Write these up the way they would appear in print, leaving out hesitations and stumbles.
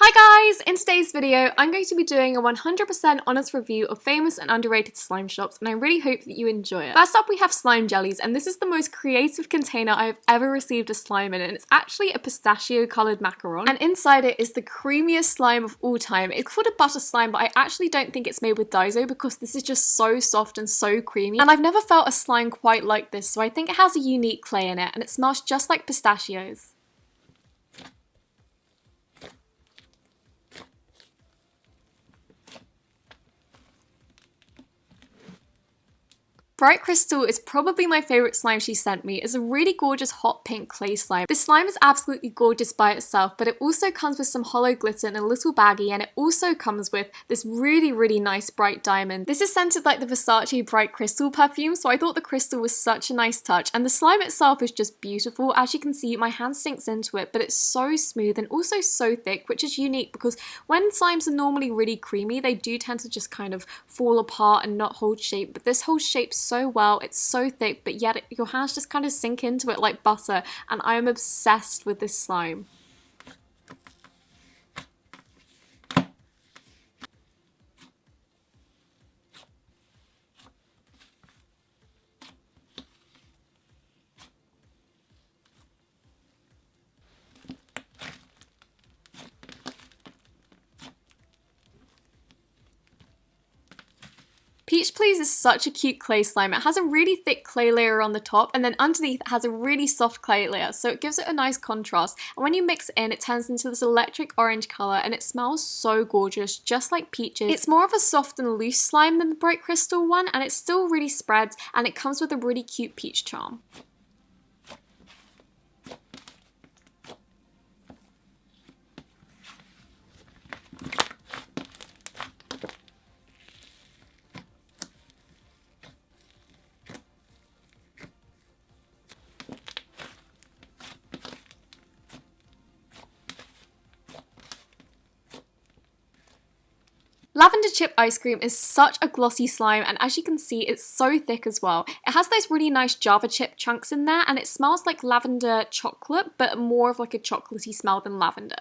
Hi guys! In today's video, I'm going to be doing a 100% honest review of famous and underrated slime shops, and I really hope that you enjoy it. First up, we have slime jellies, and this is the most creative container I have ever received a slime in, and it's actually a pistachio coloured macaron, and inside it is the creamiest slime of all time. It's called a butter slime, but I actually don't think it's made with Daiso because this is just so soft and so creamy, and I've never felt a slime quite like this, so I think it has a unique clay in it, and it smells just like pistachios. Bright Crystal is probably my favourite slime she sent me. It's a really gorgeous hot pink clay slime. This slime is absolutely gorgeous by itself, but it also comes with some hollow glitter in a little baggie, and it also comes with this really nice bright diamond. This is scented like the Versace Bright Crystal perfume, so I thought the crystal was such a nice touch, and the slime itself is just beautiful. As you can see, my hand sinks into it, but it's so smooth and also so thick, which is unique because when slimes are normally really creamy, they do tend to just kind of fall apart and not hold shape, but this holds shape so well. It's so thick, but yet your hands just kind of sink into it like butter, and I am obsessed with this slime. Peach Please is such a cute clay slime. It has a really thick clay layer on the top, and then underneath it has a really soft clay layer, so it gives it a nice contrast. And when you mix it in, it turns into this electric orange colour, and it smells so gorgeous, just like peaches. It's more of a soft and loose slime than the Bright Crystal one, and it still really spreads, and it comes with a really cute peach charm. Lavender chip ice cream is such a glossy slime, and as you can see, it's so thick as well. It has those really nice Java chip chunks in there, and it smells like lavender chocolate, but more of like a chocolatey smell than lavender.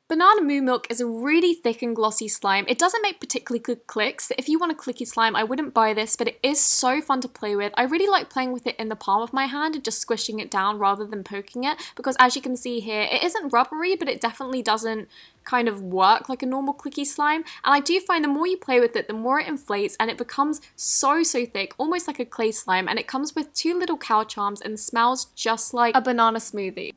Banana Moo Milk is a really thick and glossy slime. It doesn't make particularly good clicks. If you want a clicky slime, I wouldn't buy this, but it is so fun to play with. I really like playing with it in the palm of my hand and just squishing it down rather than poking it, because as you can see here, it isn't rubbery, but it definitely doesn't kind of work like a normal clicky slime. And I do find the more you play with it, the more it inflates, and it becomes so thick, almost like a clay slime, and it comes with 2 little cow charms and smells just like a banana smoothie.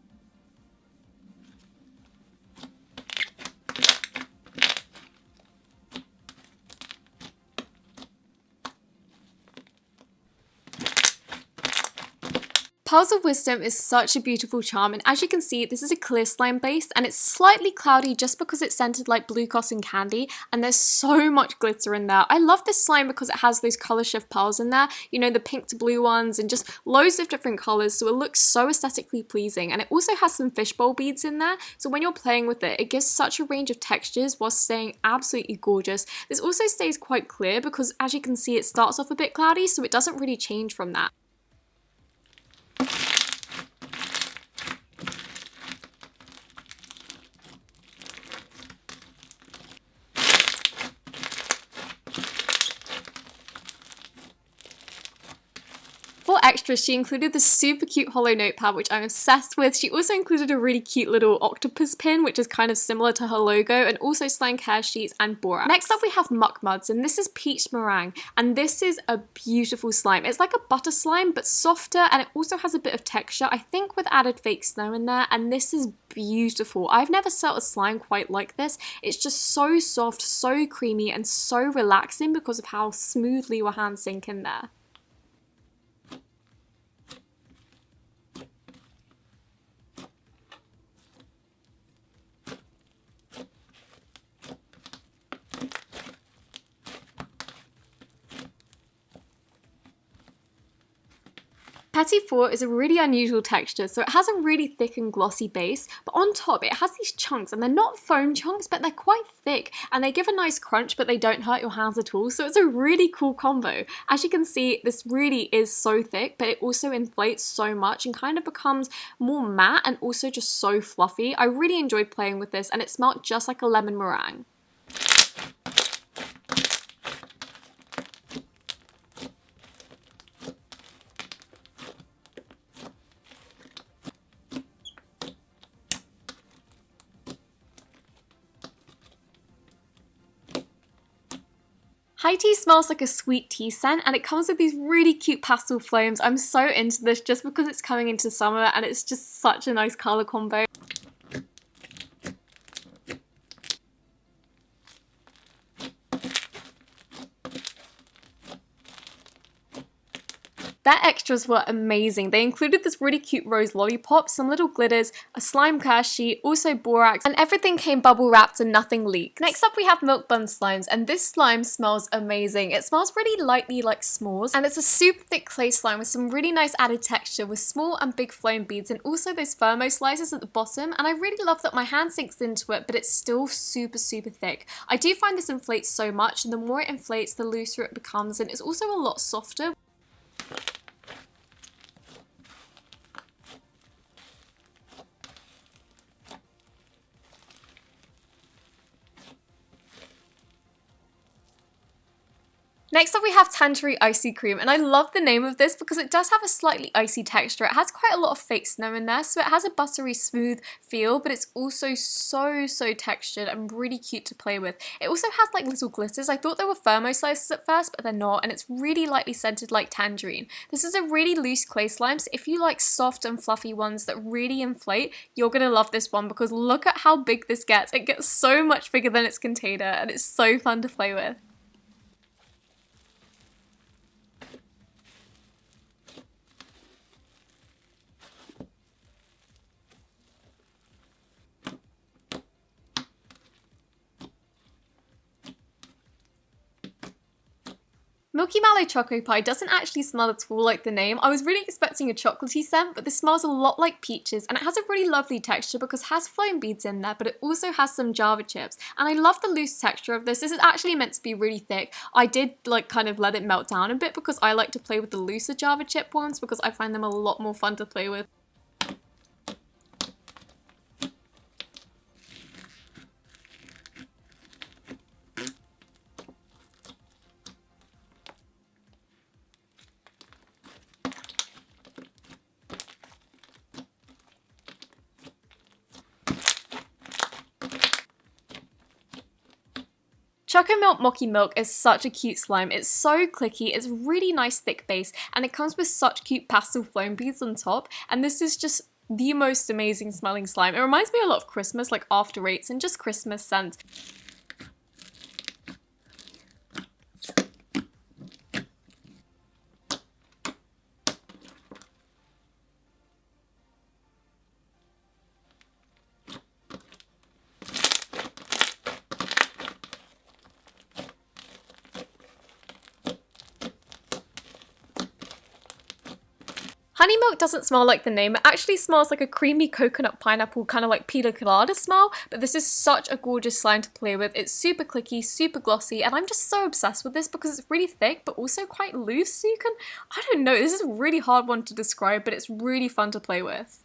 Pearls of Wisdom is such a beautiful charm, and as you can see, this is a clear slime base, and it's slightly cloudy just because it's scented like blue cotton candy, and there's so much glitter in there. I love this slime because it has those colour shift pearls in there, you know, the pink to blue ones, and just loads of different colours, so it looks so aesthetically pleasing. And it also has some fishbowl beads in there, so when you're playing with it, it gives such a range of textures while staying absolutely gorgeous. This also stays quite clear because, as you can see, it starts off a bit cloudy, so it doesn't really change from that. For extras, she included this super cute hollow notepad, which I'm obsessed with. She also included a really cute little octopus pin, which is kind of similar to her logo, and also slime care sheets and borax. Next up, we have Muck Muds, and this is peach meringue, and this is a beautiful slime. It's like a butter slime, but softer, and it also has a bit of texture, I think with added fake snow in there, and this is beautiful. I've never felt a slime quite like this. It's just so soft, so creamy, and so relaxing because of how smoothly your hands sink in there. Petit Four is a really unusual texture, so it has a really thick and glossy base, but on top it has these chunks, and they're not foam chunks, but they're quite thick, and they give a nice crunch, but they don't hurt your hands at all, so it's a really cool combo. As you can see, this really is so thick, but it also inflates so much and kind of becomes more matte and also just so fluffy. I really enjoyed playing with this, and it smelled just like a lemon meringue. High tea smells like a sweet tea scent, and it comes with these really cute pastel flames. I'm so into this just because it's coming into summer and it's just such a nice colour combo. Their extras were amazing. They included this really cute rose lollipop, some little glitters, a slime care sheet, also borax, and everything came bubble wrapped and nothing leaked. Next up we have milk bun slimes, and this slime smells amazing. It smells really lightly like s'mores, and it's a super thick clay slime with some really nice added texture with small and big flame beads and also those thermo slices at the bottom, and I really love that my hand sinks into it, but it's still super thick. I do find this inflates so much, and the more it inflates, the looser it becomes, and it's also a lot softer. Next up we have Tangerine Icy Cream, and I love the name of this because it does have a slightly icy texture. It has quite a lot of fake snow in there, so it has a buttery smooth feel, but it's also so textured and really cute to play with. It also has like little glitters. I thought they were thermo slices at first, but they're not, and it's really lightly scented like tangerine. This is a really loose clay slime, so if you like soft and fluffy ones that really inflate, you're gonna love this one because look at how big this gets. It gets so much bigger than its container, and it's so fun to play with. Milky Mallow Choco Pie doesn't actually smell at all like the name. I was really expecting a chocolatey scent, but this smells a lot like peaches, and it has a really lovely texture because it has flame beads in there, but it also has some Java chips. And I love the loose texture of this. This is actually meant to be really thick. I did like kind of let it melt down a bit because I like to play with the looser Java chip ones because I find them a lot more fun to play with. Choco Milk Mochi Milk is such a cute slime. It's so clicky, it's really nice thick base, and it comes with such cute pastel flame beads on top, and this is just the most amazing smelling slime. It reminds me a lot of Christmas, like After Eights and just Christmas scents. Honey Milk doesn't smell like the name. It actually smells like a creamy coconut pineapple, kind of like pina colada smell, but this is such a gorgeous slime to play with. It's super clicky, super glossy, and I'm just so obsessed with this because it's really thick, but also quite loose, so you can, I don't know, this is a really hard one to describe, but it's really fun to play with.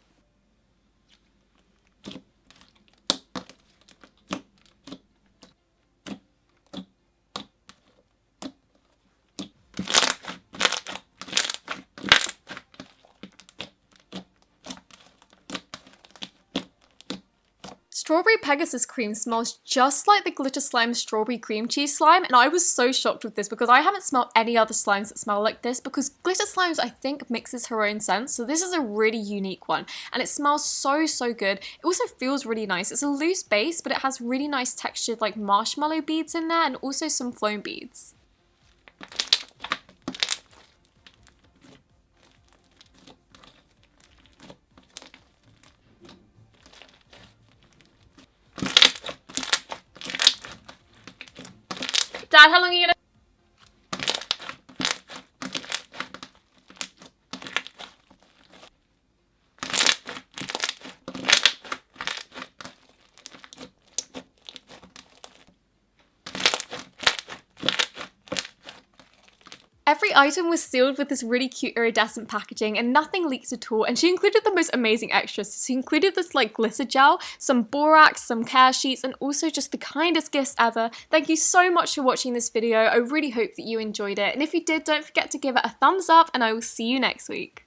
Strawberry Pegasus cream smells just like the Glitter Slime strawberry cream cheese slime, and I was so shocked with this because I haven't smelled any other slimes that smell like this because Glitter Slimes I think mixes her own scents, so this is a really unique one and it smells so good. It also feels really nice. It's a loose base, but it has really nice textured like marshmallow beads in there and also some foam beads. Dad, how long are you gonna... Every item was sealed with this really cute iridescent packaging and nothing leaked at all, and she included the most amazing extras. She included this like glitter gel, some borax, some care sheets, and also just the kindest gifts ever. Thank you so much for watching this video. I really hope that you enjoyed it, and if you did, don't forget to give it a thumbs up, and I will see you next week.